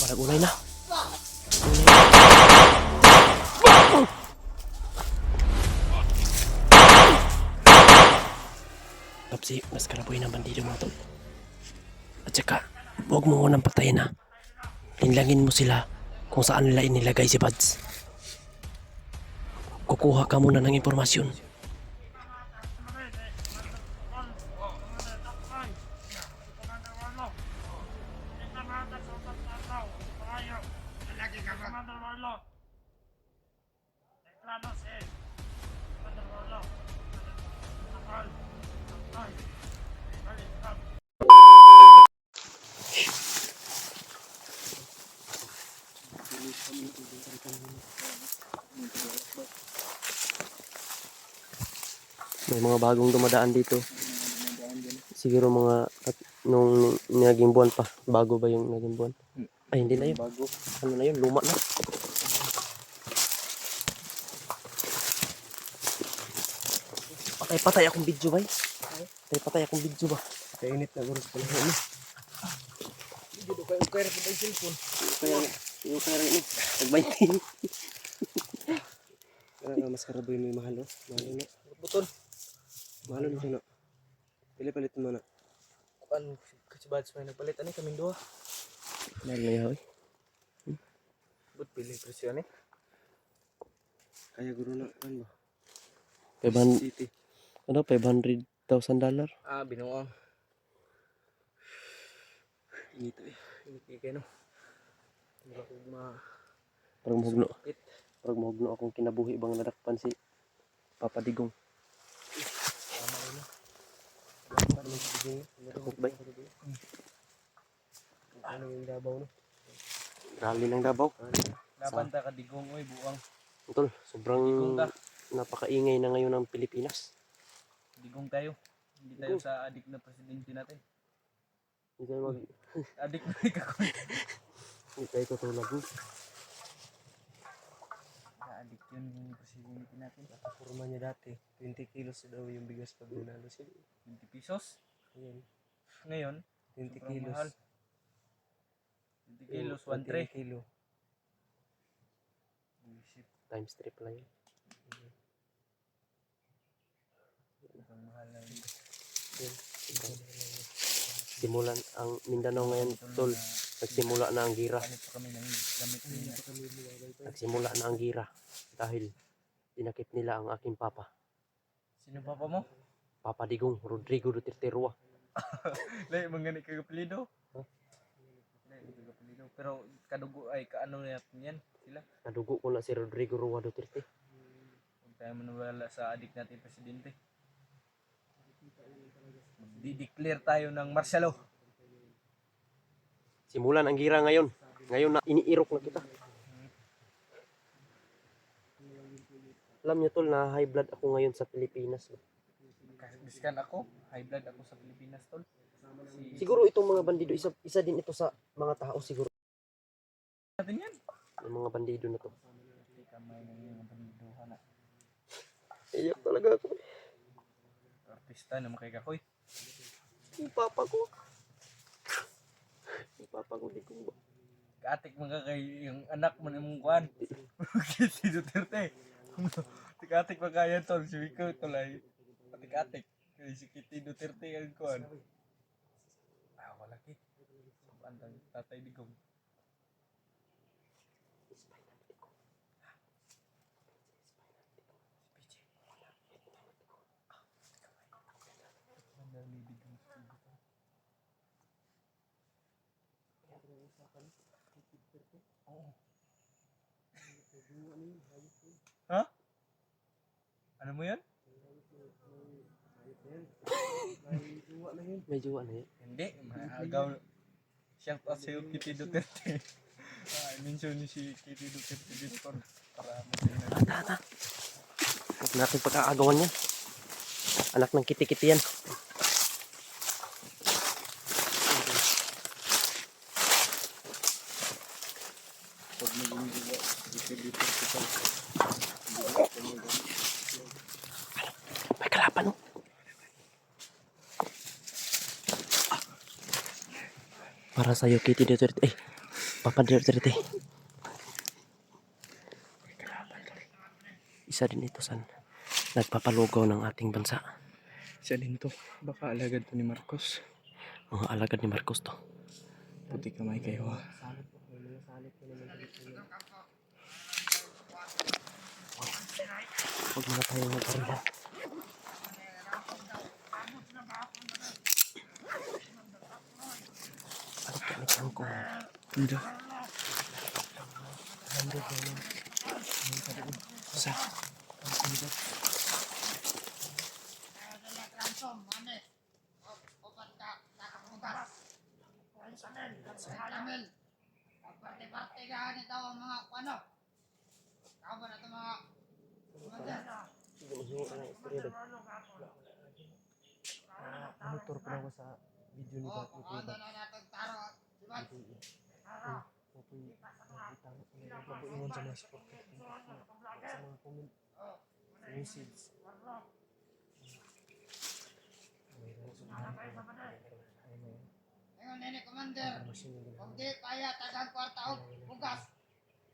Unay na. Kapsi, mas karaboy ng bandido mga tol. At saka, huwag mo munang patayin ha. Tinlangin mo sila kung saan nila inilagay si Buds. Kukuha ka muna ng impormasyon. May mga bagong dumadaan dito. Siguro mga nung naging buwan pa. Bago ba yung naging buwan? Ay, hindi na yun. Bago. Ano na yun? Luma na. Patay akong video ba? Patay akong video ba? Kainit na oras pala. Hindi do kayo kaya sa cellphone. Kaya yung kaya ini. Nag-20. Kaya nga mas karaboy may mahal oh. Mahal na. Butol. Mahal na siya na. Pili-palit mo na. Kuan kasi Buds may nagpalit ani kaming duha. Mahal na yaw. But pili presyo ni. Kaya guro na kan ba? 500 ano, $500,000? Ah, binuang. Init eh. Init kayo no. Parang mahugno akong kinabuhi bang nadakpan si Papa Digong. Tama rin na. Takot ba? Ano yung Davao no? Rally ng Davao. Laban ta ka Digong oy buang. Tol, sobrang napakaingay na ngayon ng Pilipinas. Digong tayo. Hindi tayo sa adik na presidente natin. Hindi tayo mag... adik na ikakoy. Hindi tayo tutulog. Adik yun yung presidente natin. Napapurma niya dati. 20 kilos daw yung bigas pag binalo sila. 20 pesos? Ayan. Ngayon, 20 kilos. Mahal. 20 kilos, 1.3 kilo. Times 3 pala yun. Simulan ang Mindanao ngayon tol. Nagsimula na ang gira. Nagsimula na ang gira dahil dinakip nila ang aking papa. Sino papa mo? Papa Digong, Rodrigo Duterte Rua. Lain mangani kag apelyido? Pero kadugo ay kaano natin yan sila? Kadugo ko na si Rodrigo Rua Duterte. Huwag tayo maniwala sa adik natin presidente. Di-declare tayo ng martial law. Simulan ang gira ngayon. Ngayon na iniirok na kita. Alam niyo tol na high blood ako ngayon sa Pilipinas. Biskan ako, high blood ako sa Pilipinas tol. Siguro itong mga bandido, isa din ito sa mga tao siguro. Natin yan. Yung mga bandido na to. Iyak talaga ako. Artista na makikakoy. Yung papa ko. Yung papa ko di ko ba. Kaatik mga kay yung anak mo na mong kuhan. Si Duterte. Kaatik mga yan tol. Si Wiko tulay. Atik-atik. Si Kitty Duterte ang kuhan. Ah, wala kit. Pantang Tatay Digong. Ha? Ano mo yan? May jowa na yun? Hindi, agaw. Shout out sa'yo Kitty Duterte. Mention ni si Kitty Duterte dito para maganda. Huwag natin pagkaagawan yan. Anak ng kiti-kiti yan. May kalaban oh. Para sa'yo Kitty Duterte. nagpapadirte. Isa din ito sa nagpapalugaw ng ating bansa. Isa din to. Baka alagad to ni Marcos. Mga alagad ni Marcos to. Puti kamay kayo ha. Huwag muna tayong magparila. Ano kami ko? Hindi. Sa? Motor pa ako sa video ni Bat. Ingon sa mga support. Sa mga comment. Message. Ngayon nini commander, kung di kaya tagang kwarta og bugas,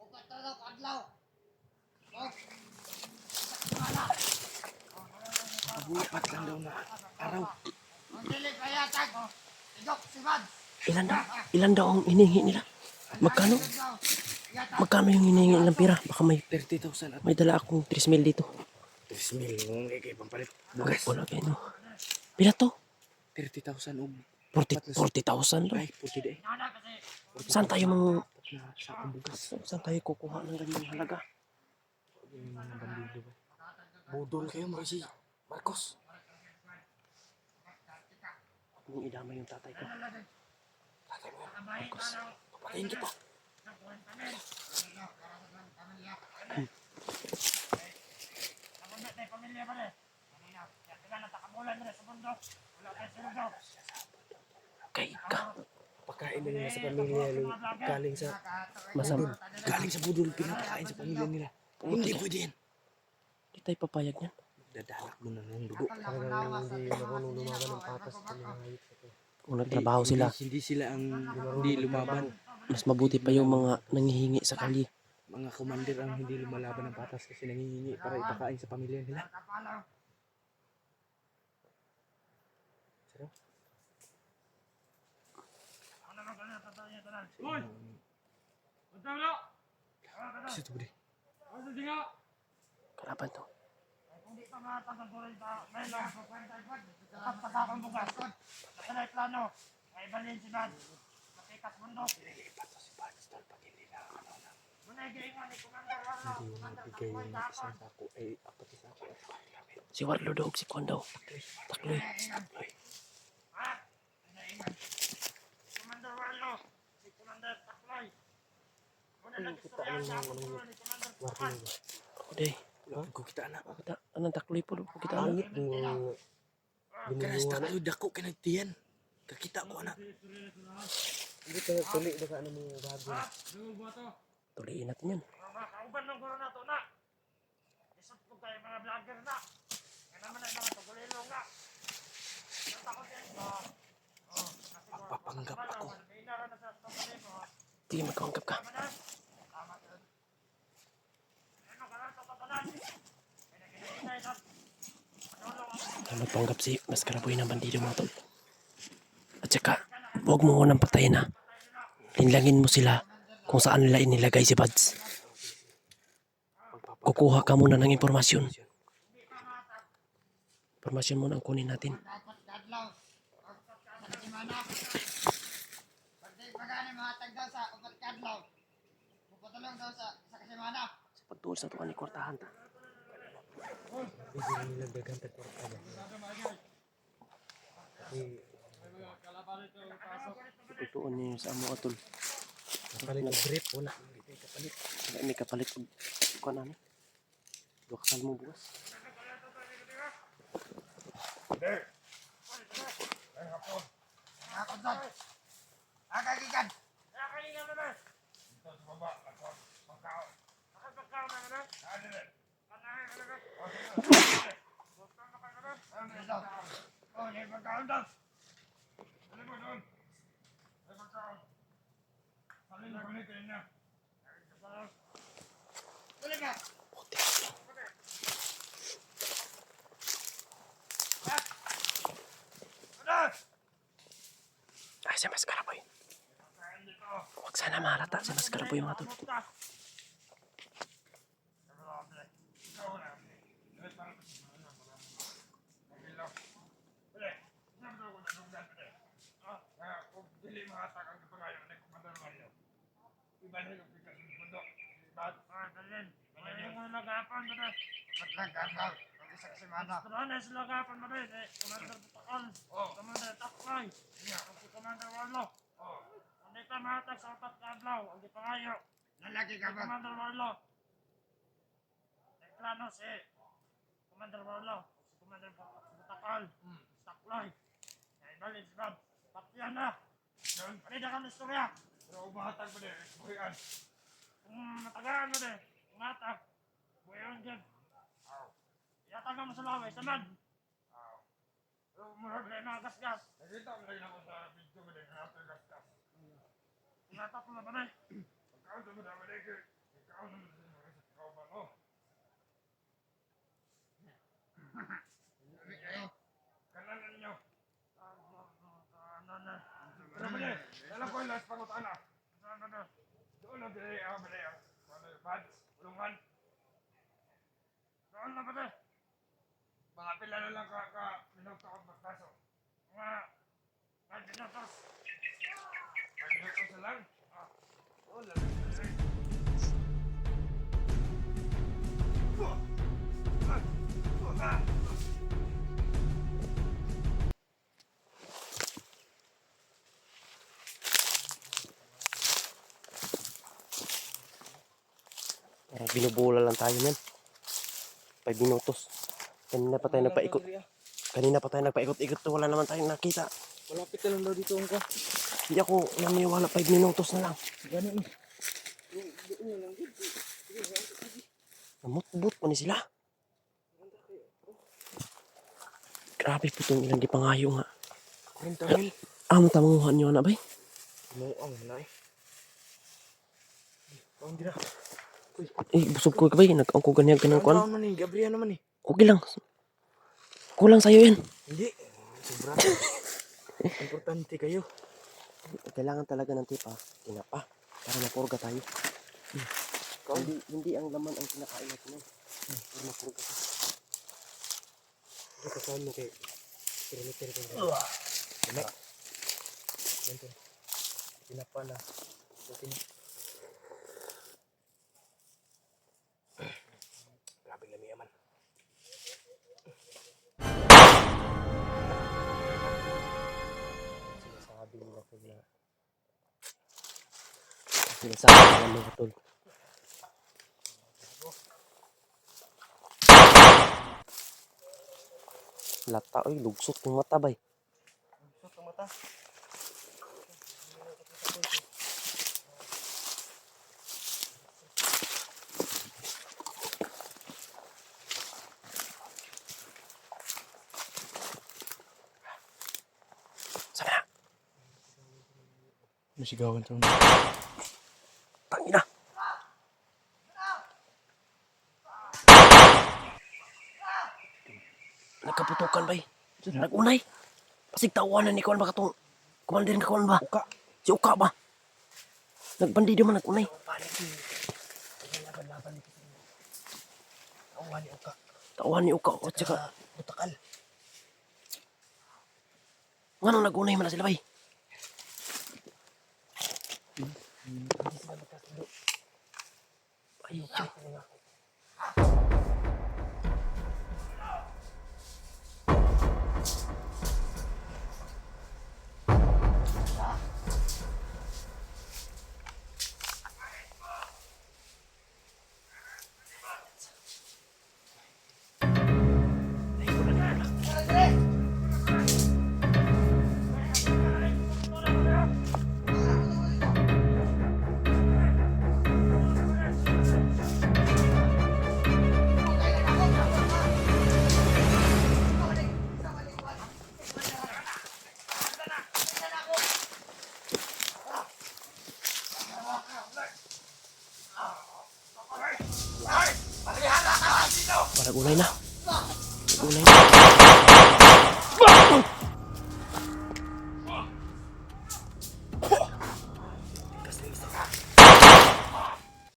o patralaw kadlaw. Og Apat lang daw na araw. kung dili kaya tag, igok sibad. Ilan daw ang hinihingi nila? Magkano? Magkano yung hinihingi nilang pera? Baka may 30,000 at dala akong 3,000 dito. 3,000 kung ikay pampalit. Bugas. Wala kayo no. Pila to? 30,000 og 40,000 daw. ay puti di. Saan tayo Sa akong bugas. saan tayo kukuha ng ganyang halaga? Yung mga bandido ba? Budol kayo mga si Marcos. Kung idamay yung tatay ko. Marcos. Patayin kita. Kay ka. Pakain na nila sa pamilya nung galing sa Masama. galing sa budol pinapakain sa pamilya nila. Hindi pwede yan. Di tayo papayag yan. Dadalak mo na ng dugo. Hindi marunong lumaban ng patas sa mga hayop. Kung nagtrabaho sila, Hindi sila ang hindi lumaban. mas mabuti pa yung mga nangihingi sa kalye. Mga commander ang hindi lumalaban ng patas kasi nangihingi para ipakain sa pamilya nila. Kasi ito budi. Kalaban to. Hindi pa matanggal ko rin sa melong. Pagkakang bugas. Nakalay plano. Ay balin si Bad. Makikas mundo. Ipato si Pads tol pag hindi na ano na. Munay gaingan ni Commander Warlo. Hindi mo mabigay ng isang sako ay apat na sako. Si Warlo daw, si Kwan daw. Takloy. Ha? Naingan. Commander Warlo. Si Commander Taklay. Muna nag-istorya sa ako ni Commander Taklay. Ako day. Ko kita na. Anong takloy po? Kita na. Angit mo. Kanas tatlo dako ka nagtiyan. Kakita ko anak. Hindi ka nagtuli baka ano mo bago. Tuliin natin yan. Kauban ng guro na to na. Isot ko kayo mga vlogger na. Yan naman ay mga tugulilo nga. Ang takot yan ko. Papanggap ako. Inara na sa tugulilo. Sige, magkawanggap ka. Magpanggap si Maskaraboy ng bandido mga tol. At saka, huwag mo unang patayin na. Linlangin mo sila kung saan nila inilagay si Buds. Kukuha ka muna ng impormasyon. Impormasyon muna ang kunin natin. Dapat dadlaw. Kasi mana. Pagkani mga tagdaw sa upat kadlaw. Puputulong daw sa kasimana. Sa pagtuol sa tuwan ni Kwartahan ta. Hindi nila dagan tagporta ba. Sa pagtuon niyo sa amo atol. Kapalit ng grip wala. Hindi kapalit. May kapalit og kuan ani. Dua ka mo bukas. Ako doon. Agagigan. Agagigan na na. Ito sa baba. Pagkao. Pagkao na na. Oh, may pagkao doon. Ano mo doon? May pagkao. Salin na. balikin na. Balik ka! Ay, si Mas Karaboy. Huwag sana mahalata si Mas Karaboy mga tol. Strones lagapan mo rin eh. Commander Butakal. Commander Takay. Commander Warlock. Hindi ka mahatag sa utat kablaw. Ang ipangayo. Lalaki ka ba? Commander Warlock. Eklano si Commander Warlock. Si Commander Butakal. Taklay. Naibalin si Bob. Papyan na. Panida ka ng istorya. Pero umahatag mo rin. Buhian. Kung matagaan mo rin. Umahatag. Buhian dyan. Yatagan mo sa laway, tamad! Murag na yung mga gasgas. Nakita mo lang ako sa video mo din, after gasgas. Tinatap mo na ba na eh? Pagkaon sa mga maleke, ikaw naman sa mga sa kauban mo. Kananan ninyo. Kanan na. Pero mali, alam ko yung last pangutana. Doon na din ako mali ang bads, ulungan. Doon na ba na? Mga pila na lang minuto ako magpaso. Mga 5 minutos. 5 minutos na lang? Oo, lang. Binubola lang tayo men. 5 minutos. Kanina pa tayo nagpaikot-ikot. Wala naman tayong nakita. Malapit ka lang daw dito ang ka. Hindi ako naniwala 5 minutos na lang. Ganun eh. Namutbot pa ni sila. Grabe po itong ilang di pangayo nga. Kurintahin. Tamanguhan nyo na ba eh? Muang na eh. Ang dira. Busog ko ka ba eh? Nag-angko ganyan ka ng kuwan. Ano naman eh, Gabriel naman eh. Okay lang. Kulang sa'yo yan. Hindi. Sobra. Importante kayo. Kailangan talaga ng tipa. Tinapa. Para mapurga tayo. Hindi ang laman ang kinakain natin yan. Para mapurga tayo. Ito kasama mo kay kilometer ko. Wala. Ganito. Tinapa na. Okay na. Grabe lami yaman. Sinasabi nila ko na. Sinasabi nila mga tol. Lata, oy, lugsot ng mata bay. Lusot ang mata. Sabi na, Masigawan sa tangina. Nagkaputukan bay. Nagunay. Pasig tawanan ni Kuan ba katong kumandir ka Kuan ba? Uka. Si Uka ba? Nagbandido man nagunay. Laban-laban nito. Awan ni Uka. Tawan ni Uka o tsaka Butakal. ngano nagunay man na sila bay. Hindi sila magkasundo. Ay, Nagunay na. Nagunay na.